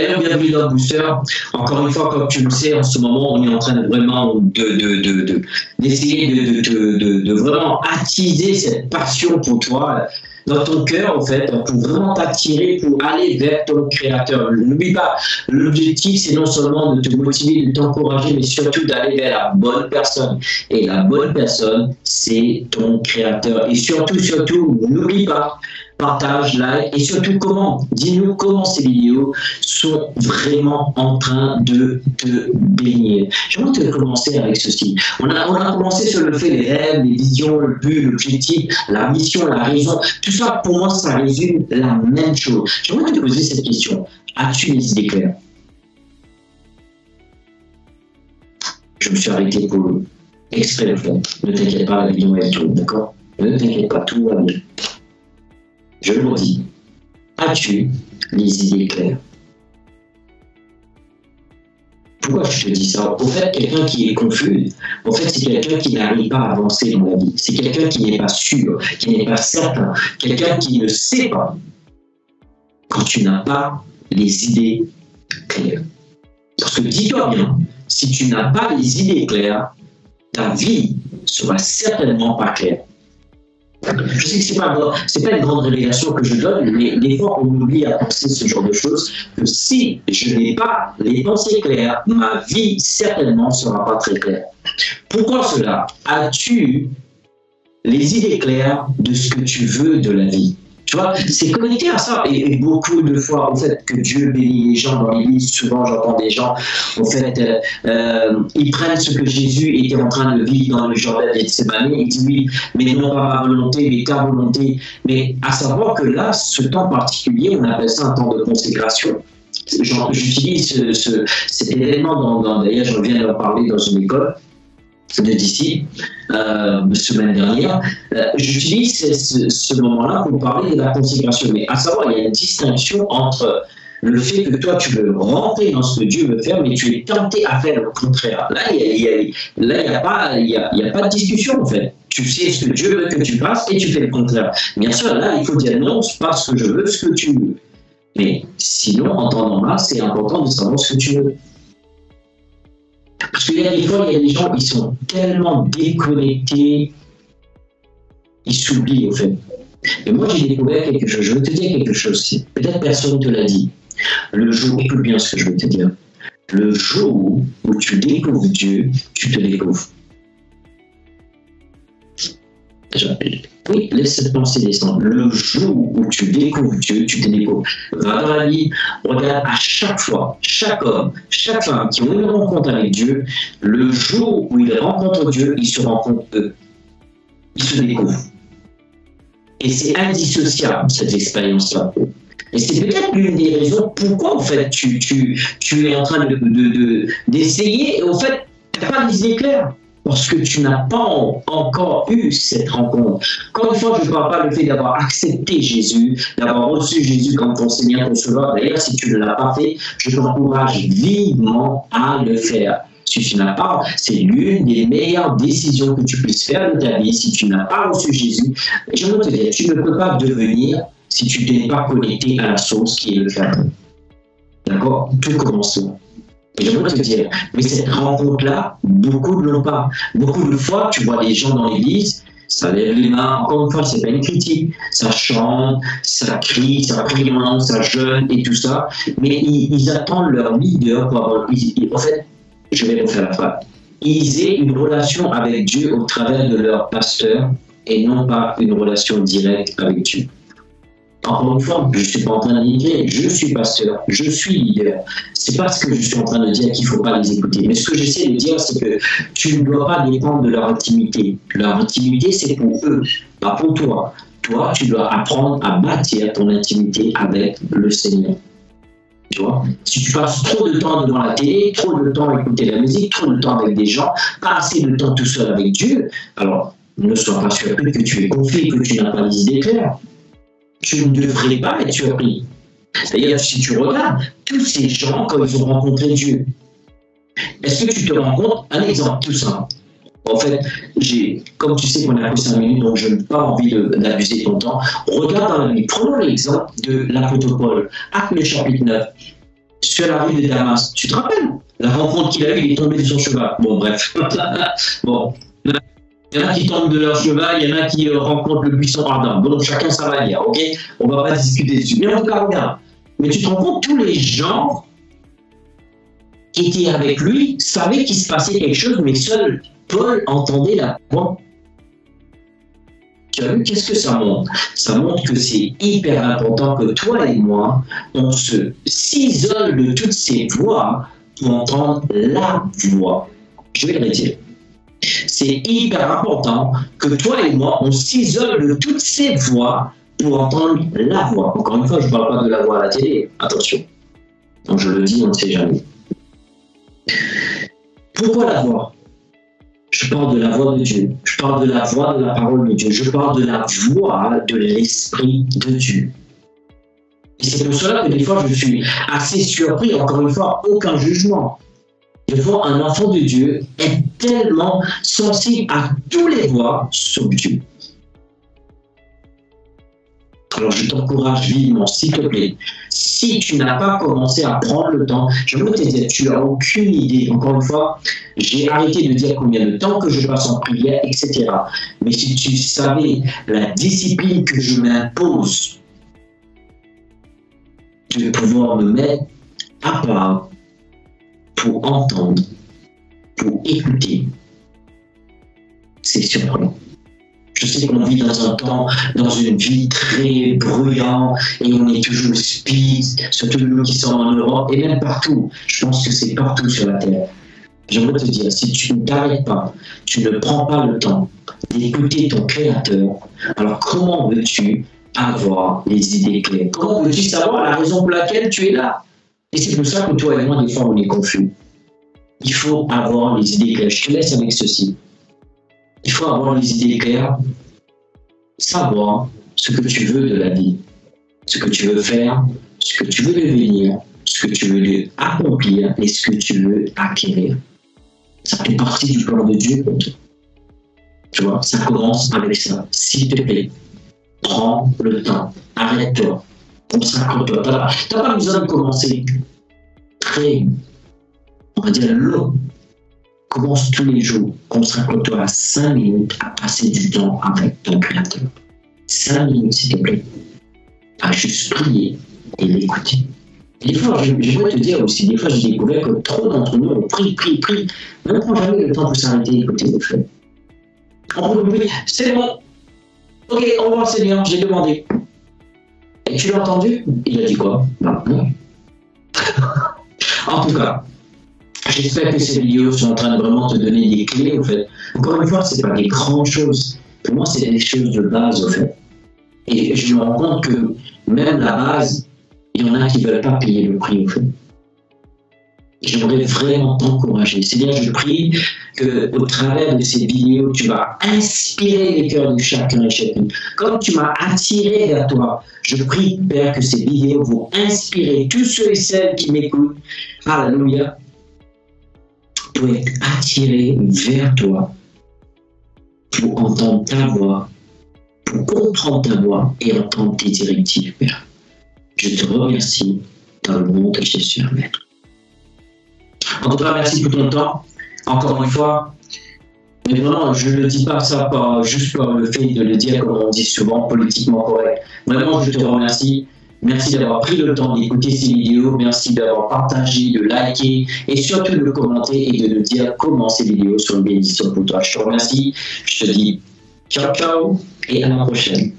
Hello, bienvenue dans Booster. Encore une fois, comme tu le sais, en ce moment, on est en train de vraiment d'essayer de vraiment attiser cette passion pour toi dans ton cœur, en fait, pour vraiment t'attirer, pour aller vers ton créateur. N'oublie pas, l'objectif, c'est non seulement de te motiver, de t'encourager, mais surtout d'aller vers la bonne personne. Et la bonne personne, c'est ton créateur. Et surtout, n'oublie pas, partage, like, et surtout comment, dis-nous comment ces vidéos sont vraiment en train de te bénir. J'aimerais te commencer avec ceci. On a commencé sur le fait, les rêves, les visions, le but, l'objectif, la mission, la raison. Tout ça, pour moi, ça résume la même chose. J'aimerais te poser cette question. As-tu les idées claires? Je me suis arrêté pour exprès le faire. Ne t'inquiète pas, la vidéo est tout, d'accord? Ne t'inquiète pas, tout va bien. Je le redis, as-tu les idées claires? Pourquoi je te dis ça? Au fait, quelqu'un qui est confus, en fait, c'est quelqu'un qui n'arrive pas à avancer dans la vie. C'est quelqu'un qui n'est pas sûr, qui n'est pas certain, quelqu'un qui ne sait pas quand tu n'as pas les idées claires. Parce que dis-toi bien, si tu n'as pas les idées claires, ta vie sera certainement pas claire. Je sais que c'est pas une grande révélation que je donne, mais des fois on oublie à penser ce genre de choses, que si je n'ai pas les pensées claires, ma vie certainement ne sera pas très claire. Pourquoi cela? As-tu les idées claires de ce que tu veux de la vie? Tu vois, c'est connecté à ça. Et beaucoup de fois, en fait, que Dieu bénit les gens dans l'église, souvent j'entends des gens, en fait, ils prennent ce que Jésus était en train de vivre dans le jardin de Gethsémani, ils disent oui, mais non pas ma volonté, mais ta volonté. Mais à savoir que là, ce temps particulier, on appelle ça un temps de consécration. J'utilise cet événement, d'ailleurs, je viens de parler dans une école de disciples, semaine dernière, j'utilise ce moment-là pour parler de la consécration. Mais à savoir, il y a une distinction entre le fait que toi, tu veux rentrer dans ce que Dieu veut faire, mais tu es tenté à faire le contraire. Là, il n'y a pas de discussion, en fait. Tu sais ce que Dieu veut que tu fasses et tu fais le contraire. Bien sûr, là, il faut dire non, c'est pas ce que je veux, ce que tu veux. Mais sinon, en temps normal, c'est important de savoir ce que tu veux. Parce qu'il y a des fois, il y a des gens qui sont tellement déconnectés, ils s'oublient au fait. Et moi, j'ai découvert quelque chose. Je veux te dire quelque chose. Peut-être personne ne te l'a dit. Le jour, écoute bien ce que je veux te dire. Le jour où tu découvres Dieu, tu te découvres. Oui, laisse cette pensée descendre. Le jour où tu découvres Dieu, tu te découvres. Va dans la vie, regarde à chaque fois, chaque homme, chaque femme qui ont une rencontre avec Dieu, le jour où ils rencontrent Dieu, ils se rencontrent eux. Ils se découvrent. Et c'est indissociable, cette expérience-là. Et c'est peut-être l'une des raisons pourquoi, en fait, tu es en train d'essayer, et en fait, tu n'as pas d'idée claire. Parce que tu n'as pas encore eu cette rencontre. Encore une fois, je ne parle pas du fait d'avoir accepté Jésus, d'avoir reçu Jésus comme ton Seigneur, ton Sauveur. D'ailleurs, si tu ne l'as pas fait, je t'encourage vivement à le faire. Si tu n'as pas, c'est l'une des meilleures décisions que tu puisses faire de ta vie. Si tu n'as pas reçu Jésus, je veux te dire, tu ne peux pas devenir si tu n'es pas connecté à la source qui est le Créateur. D'accord? Tout commence là. Et j'aimerais te dire, mais cette rencontre-là, beaucoup ne l'ont pas. Beaucoup de fois, tu vois des gens dans l'église, ça lève les mains, encore une fois, c'est pas une critique, ça chante, ça crie, ça prie, ça jeûne et tout ça, mais ils attendent leur leader pour avoir... En fait, je vais refaire la phrase. Ils aient une relation avec Dieu au travers de leur pasteur et non pas une relation directe avec Dieu. Encore une fois, je ne suis pas en train de dire, je suis pasteur, je suis leader. Ce n'est pas ce que je suis en train de dire qu'il ne faut pas les écouter. Mais ce que j'essaie de dire, c'est que tu ne dois pas dépendre de leur intimité. Leur intimité, c'est pour eux, pas pour toi. Toi, tu dois apprendre à bâtir ton intimité avec le Seigneur. Tu vois? Si tu passes trop de temps devant la télé, trop de temps à écouter la musique, trop de temps avec des gens, pas assez de temps tout seul avec Dieu, alors ne sois pas surpris que tu es confus, que tu n'as pas les idées claires. Tu ne devrais pas être surpris. D'ailleurs, si tu regardes, tous ces gens, quand ils ont rencontré Dieu, est-ce que tu te rends compte? Un exemple tout simple. En fait, comme tu sais qu'on a que 5 minutes, donc je n'ai pas envie d'abuser ton temps. Regarde dans la Bible. Prenons l'exemple de l'apôtre Paul. Actes le chapitre 9. sur la rue de Damas. Tu te rappelles? La rencontre qu'il a eue, il est tombé de son cheval. Bon, bref. Bon. Il y en a qui tombent de leur cheval, il y en a qui rencontrent le buisson ardent. Bon, chacun sa manière, ok? On va pas discuter dessus. Mais en tout cas, regarde. Mais tu te rends compte, tous les gens qui étaient avec lui savaient qu'il se passait quelque chose, mais seul Paul entendait la voix. Tu as vu, qu'est-ce que ça montre? Ça montre que c'est hyper important que toi et moi, on s'isole de toutes ces voix pour entendre la voix. Je vais le redire. C'est hyper important que toi et moi, on s'isole de toutes ces voix pour entendre la voix. Encore une fois, je ne parle pas de la voix à la télé, attention. Donc je le dis, on ne sait jamais. Pourquoi la voix? Je parle de la voix de Dieu. Je parle de la voix de la parole de Dieu. Je parle de la voix de l'Esprit de Dieu. Et c'est pour cela que des fois, je suis assez surpris. Encore une fois, aucun jugement. Des fois, un enfant de Dieu est tellement sensible à toutes les voix sauf Dieu. Alors, je t'encourage vivement, s'il te plaît. Si tu n'as pas commencé à prendre le temps, je veux te dire, tu n'as aucune idée. Encore une fois, j'ai arrêté de dire combien de temps que je passe en prière, etc. Mais si tu savais la discipline que je m'impose de pouvoir me mettre à part pour entendre, pour écouter, c'est surprenant. Je sais qu'on vit dans un temps, dans une vie très bruyante et on est toujours speed, surtout nous qui sommes en Europe et même partout. Je pense que c'est partout sur la terre. J'aimerais te dire, si tu ne t'arrêtes pas, tu ne prends pas le temps d'écouter ton Créateur, alors comment veux-tu avoir les idées claires? Comment veux-tu savoir la raison pour laquelle tu es là? Et c'est pour ça que toi et moi, des fois, on est confus. Il faut avoir les idées claires. Je te laisse avec ceci. Il faut avoir les idées claires, savoir ce que tu veux de la vie, ce que tu veux faire, ce que tu veux devenir, ce que tu veux accomplir et ce que tu veux acquérir. Ça fait partie du plan de Dieu pour toi. Tu vois, ça commence avec ça. S'il te plaît, prends le temps, arrête-toi, consacre-toi. Tu n'as pas besoin de commencer très, on va dire, long. Commence tous les jours, consacre-toi à 5 minutes à passer du temps avec ton Créateur. 5 minutes, s'il te plaît, à juste prier et l'écouter. Et des fois, je voudrais te dire aussi, des fois, j'ai découvert que trop d'entre nous, on prie, mais on ne prend jamais le temps pour s'arrêter et écouter le fait. On peut prier, c'est bon, ok, au revoir Seigneur, j'ai demandé. Et tu l'as entendu? Il a dit quoi? Non. En tout cas, j'espère que ces vidéos sont en train de vraiment te donner des clés, au fait. Encore une fois, ce n'est pas des grandes choses. Pour moi, c'est des choses de base, au fait. Et je me rends compte que même la base, il y en a qui ne veulent pas payer le prix, au fait. J'aimerais vraiment t'encourager. C'est-à-dire, je prie qu'au travers de ces vidéos, tu vas inspirer les cœurs de chacun et chacune. Comme tu m'as attiré vers toi, je prie, Père, que ces vidéos vont inspirer tous ceux et celles qui m'écoutent. Alléluia. Pour être attiré vers toi, pour entendre ta voix, pour comprendre ta voix et entendre tes directives, Père. Je te remercie dans le nom de Jésus. Amen. En tout cas, merci pour ton temps. Encore une fois, mais vraiment, je ne dis pas ça juste par le fait de le dire, comme on dit souvent, politiquement correct. Vraiment, je te remercie. Merci d'avoir pris le temps d'écouter ces vidéos. Merci d'avoir partagé, de liker et surtout de commenter et de nous dire comment ces vidéos sont une bénédiction pour toi. Je te remercie. Je te dis ciao, ciao et à la prochaine.